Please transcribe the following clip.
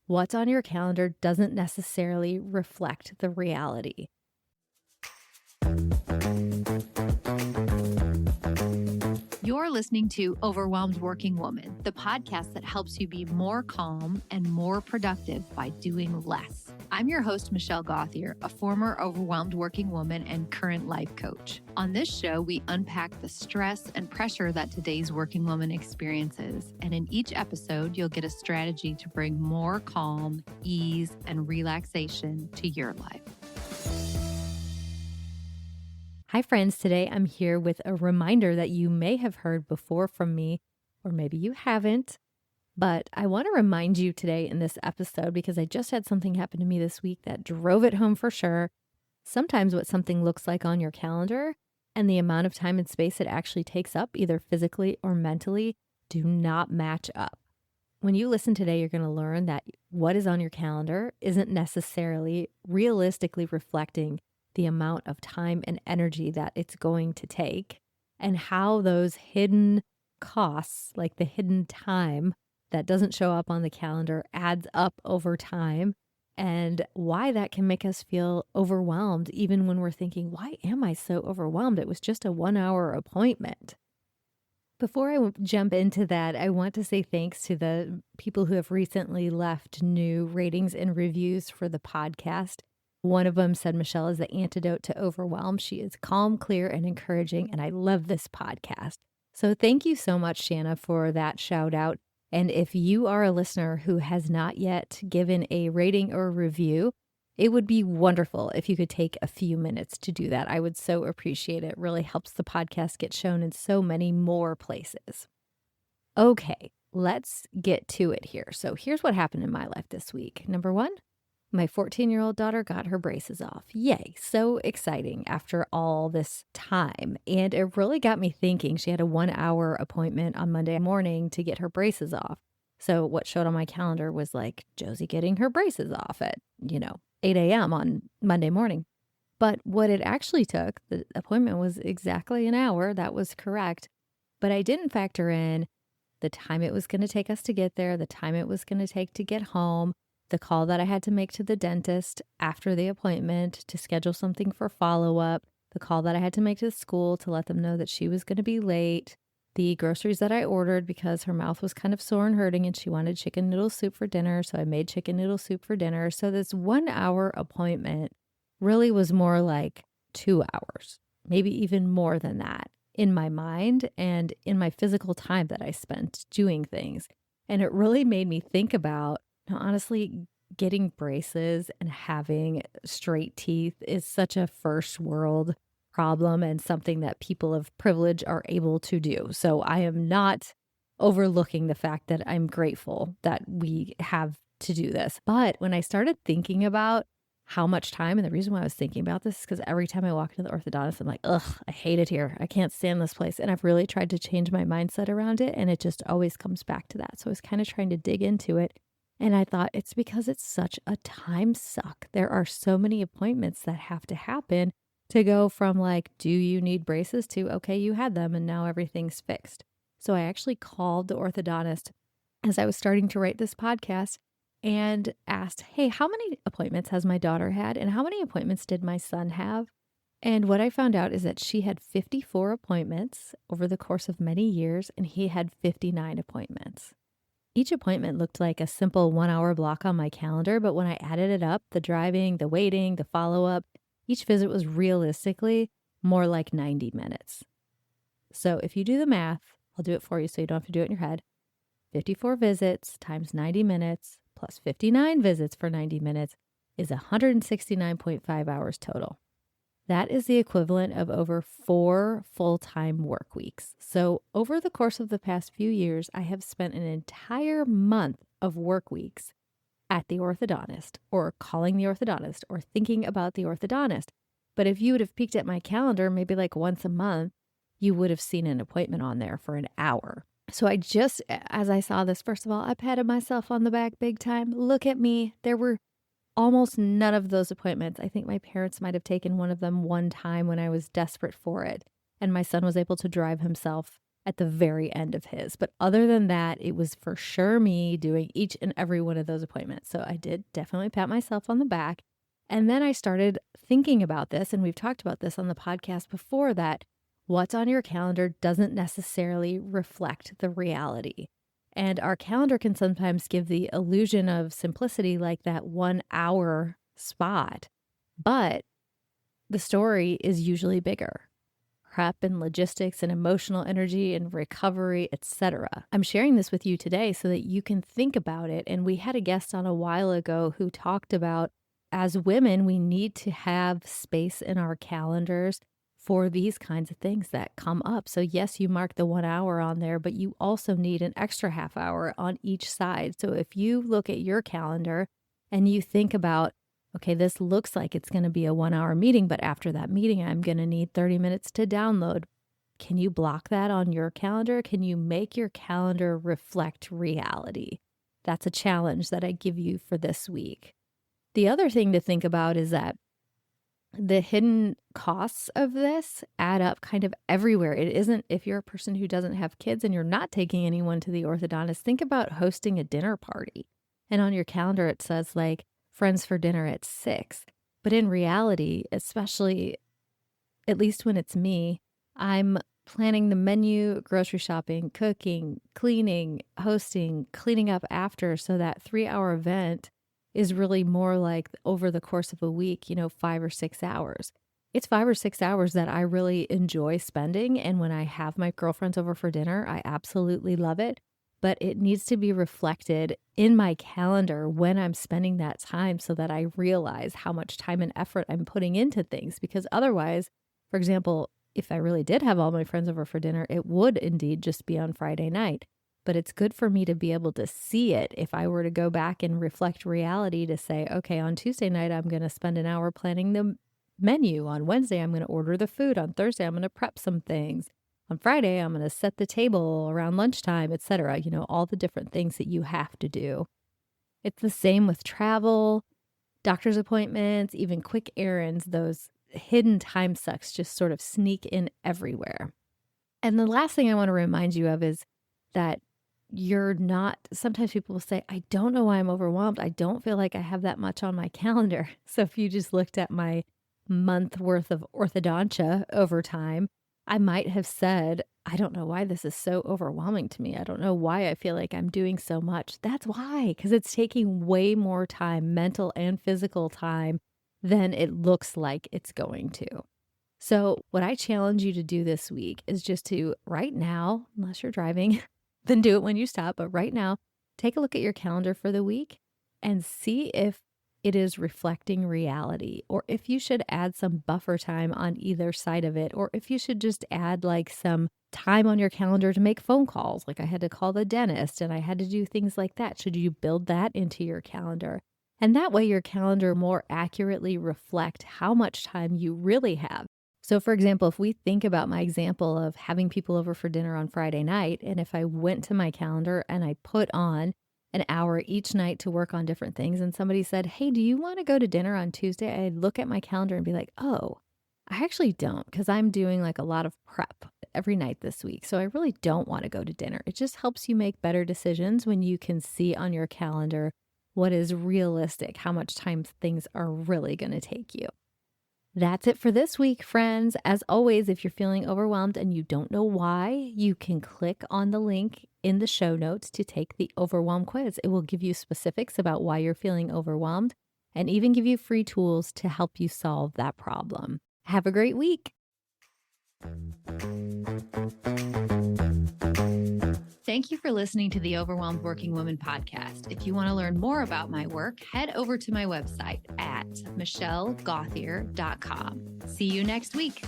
what's on your calendar doesn't necessarily reflect the reality. You're listening to Overwhelmed Working Woman, the podcast that helps you be more calm and more productive by doing less. I'm your host, Michelle Gauthier, a former overwhelmed working woman and current life coach. On this show, we unpack the stress and pressure that today's working woman experiences. And in each episode, you'll get a strategy to bring more calm, ease, and relaxation to your life. Hi, friends. Today I'm here with a reminder that you may have heard before from me, or maybe you haven't. But I want to remind you today in this episode because I just had something happen to me this week that drove it home for sure. Sometimes what something looks like on your calendar and the amount of time and space it actually takes up, either physically or mentally, do not match up. When you listen today, you're going to learn that what is on your calendar isn't necessarily realistically reflecting the amount of time and energy that it's going to take, and how those hidden costs, like the hidden time that doesn't show up on the calendar, adds up over time, and why that can make us feel overwhelmed even when we're thinking, why am I so overwhelmed? It was just a 1-hour appointment. Before I jump into that, I want to say thanks to the people who have recently left new ratings and reviews for the podcast. One of them said, Michelle is the antidote to overwhelm. She is calm, clear, and encouraging, and I love this podcast. So thank you so much, Shanna, for that shout out. And if you are a listener who has not yet given a rating or review, it would be wonderful if you could take a few minutes to do that. I would so appreciate it. It really helps the podcast get shown in so many more places. Okay, let's get to it here. So here's what happened in my life this week. Number one, my 14-year-old daughter got her braces off. Yay, so exciting after all this time. And it really got me thinking. She had a 1-hour appointment on Monday morning to get her braces off. So what showed on my calendar was like Josie getting her braces off at, 8 a.m. on Monday morning. But what it actually took, the appointment was exactly an hour. That was correct. But I didn't factor in the time it was going to take us to get there, the time it was going to take to get home, the call that I had to make to the dentist after the appointment to schedule something for follow-up, the call that I had to make to the school to let them know that she was going to be late, the groceries that I ordered because her mouth was kind of sore and hurting and she wanted chicken noodle soup for dinner, so I made chicken noodle soup for dinner. So this 1-hour appointment really was more like 2 hours, maybe even more than that in my mind and in my physical time that I spent doing things. And it really made me think about, honestly, getting braces and having straight teeth is such a first world problem and something that people of privilege are able to do. So I am not overlooking the fact that I'm grateful that we have to do this. But when I started thinking about how much time, and the reason why I was thinking about this is because every time I walk into the orthodontist, I'm like, ugh, I hate it here. I can't stand this place. And I've really tried to change my mindset around it, and it just always comes back to that. So I was kind of trying to dig into it. And I thought it's because it's such a time suck. There are so many appointments that have to happen to go from like, do you need braces to, okay, you had them and now everything's fixed. So I actually called the orthodontist as I was starting to write this podcast and asked, hey, how many appointments has my daughter had and how many appointments did my son have? And what I found out is that she had 54 appointments over the course of many years and he had 59 appointments. Each appointment looked like a simple 1-hour block on my calendar, but when I added it up, the driving, the waiting, the follow-up, each visit was realistically more like 90 minutes. So if you do the math, I'll do it for you so you don't have to do it in your head. 54 visits times 90 minutes plus 59 visits for 90 minutes is 169.5 hours total. That is the equivalent of over 4 full-time work weeks. So over the course of the past few years, I have spent an entire month of work weeks at the orthodontist or calling the orthodontist or thinking about the orthodontist. But if you would have peeked at my calendar, maybe like once a month, you would have seen an appointment on there for an hour. So I just, as I saw this, first of all, I patted myself on the back big time. Look at me. There were almost none of those appointments. I think my parents might have taken one of them one time when I was desperate for it. And my son was able to drive himself at the very end of his. But other than that, it was for sure me doing each and every one of those appointments. So I did definitely pat myself on the back. And then I started thinking about this, and we've talked about this on the podcast before, that what's on your calendar doesn't necessarily reflect the reality. And our calendar can sometimes give the illusion of simplicity, like that 1 hour spot. But the story is usually bigger. Prep and logistics and emotional energy and recovery, etc. I'm sharing this with you today so that you can think about it. And we had a guest on a while ago who talked about, as women, we need to have space in our calendars for these kinds of things that come up. So yes, you mark the 1 hour on there, but you also need an extra half hour on each side. So if you look at your calendar and you think about, okay, this looks like it's going to be a 1 hour meeting, but after that meeting, I'm going to need 30 minutes to download. Can you block that on your calendar? Can you make your calendar reflect reality? That's a challenge that I give you for this week. The other thing to think about is that the hidden costs of this add up kind of everywhere. It isn't, if you're a person who doesn't have kids and you're not taking anyone to the orthodontist, think about hosting a dinner party. And on your calendar, it says like friends for dinner at 6. But in reality, especially, at least when it's me, I'm planning the menu, grocery shopping, cooking, cleaning, hosting, cleaning up after. So that 3-hour event is really more like over the course of a week, 5 or 6 hours. It's 5 or 6 hours that I really enjoy spending. And when I have my girlfriends over for dinner, I absolutely love it. But it needs to be reflected in my calendar when I'm spending that time so that I realize how much time and effort I'm putting into things. Because otherwise, for example, if I really did have all my friends over for dinner, it would indeed just be on Friday night. But it's good for me to be able to see it if I were to go back and reflect reality to say, okay, on Tuesday night, I'm going to spend an hour planning the menu. On Wednesday, I'm going to order the food. On Thursday, I'm going to prep some things. On Friday, I'm going to set the table around lunchtime, etc. All the different things that you have to do. It's the same with travel, doctor's appointments, even quick errands. Those hidden time sucks just sort of sneak in everywhere. And the last thing I want to remind you of is that you're not, sometimes people will say, I don't know why I'm overwhelmed. I don't feel like I have that much on my calendar. So if you just looked at my month worth of orthodontia over time, I might have said, I don't know why this is so overwhelming to me. I don't know why I feel like I'm doing so much. That's why, because it's taking way more time, mental and physical time, than it looks like it's going to. So what I challenge you to do this week is just to, right now, unless you're driving, then do it when you stop. But right now, take a look at your calendar for the week and see if it is reflecting reality, or if you should add some buffer time on either side of it, or if you should just add like some time on your calendar to make phone calls. Like I had to call the dentist and I had to do things like that. Should you build that into your calendar? And that way your calendar more accurately reflect how much time you really have. So for example, if we think about my example of having people over for dinner on Friday night, and if I went to my calendar and I put on an hour each night to work on different things, and somebody said, hey, do you want to go to dinner on Tuesday? I'd look at my calendar and be like, oh, I actually don't, because I'm doing like a lot of prep every night this week. So I really don't want to go to dinner. It just helps you make better decisions when you can see on your calendar what is realistic, how much time things are really going to take you. That's it for this week, friends. As always, if you're feeling overwhelmed and you don't know why, you can click on the link in the show notes to take the overwhelm quiz. It will give you specifics about why you're feeling overwhelmed and even give you free tools to help you solve that problem. Have a great week. Thank you for listening to the Overwhelmed Working Woman podcast. If you want to learn more about my work, head over to my website at michellegothier.com. See you next week.